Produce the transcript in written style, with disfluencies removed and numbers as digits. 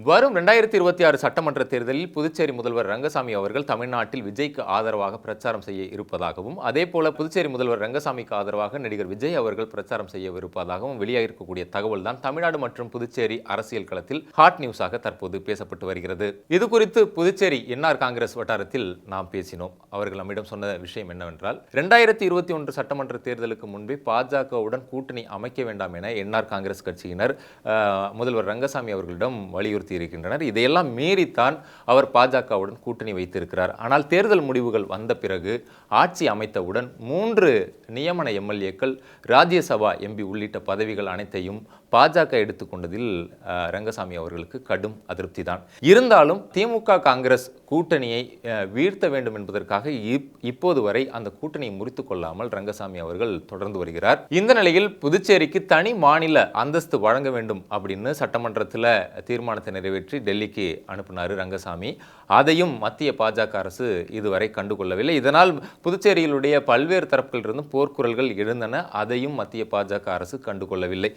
வரும் 2026 சட்டமன்ற தேர்தலில் புதுச்சேரி முதல்வர் ரங்கசாமி அவர்கள் தமிழ்நாட்டில் விஜய்க்கு ஆதரவாக பிரச்சாரம் செய்ய இருப்பதாகவும், அதேபோல புதுச்சேரி முதல்வர் ரங்கசாமிக்கு ஆதரவாக நடிகர் விஜய் அவர்கள் பிரச்சாரம் செய்யவிருப்பதாகவும் வெளியாகிருக்கக்கூடிய தகவல் தான் தமிழ்நாடு மற்றும் புதுச்சேரி அரசியல் களத்தில் ஹாட் நியூஸாக தற்போது பேசப்பட்டு வருகிறது. இது குறித்து புதுச்சேரி என்ஆர் காங்கிரஸ் வட்டாரத்தில் நாம் பேசினோம். அவர்கள் நம்மிடம் சொன்ன விஷயம் என்னவென்றால், 2021 சட்டமன்ற தேர்தலுக்கு முன்பே பாஜகவுடன் கூட்டணி அமைக்க வேண்டாம் என என்ஆர் காங்கிரஸ் கட்சியினர் முதல்வர் ரங்கசாமி அவர்களிடம் வலியுறுத்தி இருக்கின்றனர். இதையெல்லாம் மீறித்தான் அவர் பாஜகவுடன் கூட்டணி வைத்திருக்கிறார். ஆனால் தேர்தல் முடிவுகள் வந்த பிறகு ஆட்சி அமைத்தவுடன் 3 நியமன எம்எல்ஏக்கள், ராஜ்யசபா எம்பி உள்ளிட்ட பதவிகள் அனைத்தையும் பாஜக எடுத்துக்கொண்டதில் ரங்கசாமி அவர்களுக்கு கடும் அதிருப்தி தான். இருந்தாலும் திமுக காங்கிரஸ் கூட்டணியை வீழ்த்த வேண்டும் என்பதற்காக இப்போது வரை அந்த கூட்டணியை முறித்துக் கொள்ளாமல் ரங்கசாமி அவர்கள் தொடர்ந்து வருகிறார். இந்த நிலையில் புதுச்சேரிக்கு தனி மாநில அந்தஸ்து வழங்க வேண்டும் அப்படின்னு சட்டமன்றத்தில் தீர்மானத்தை நிறைவேற்றி டெல்லிக்கு அனுப்பினார் ரங்கசாமி. அதையும் மத்திய பாஜக அரசு இதுவரை கண்டுகொள்ளவில்லை. இதனால் புதுச்சேரியிலுடைய பல்வேறு தரப்புகளிலிருந்து போர்க்குரல்கள் எழுந்தன. அதையும் மத்திய பாஜக அரசு கண்டுகொள்ளவில்லை.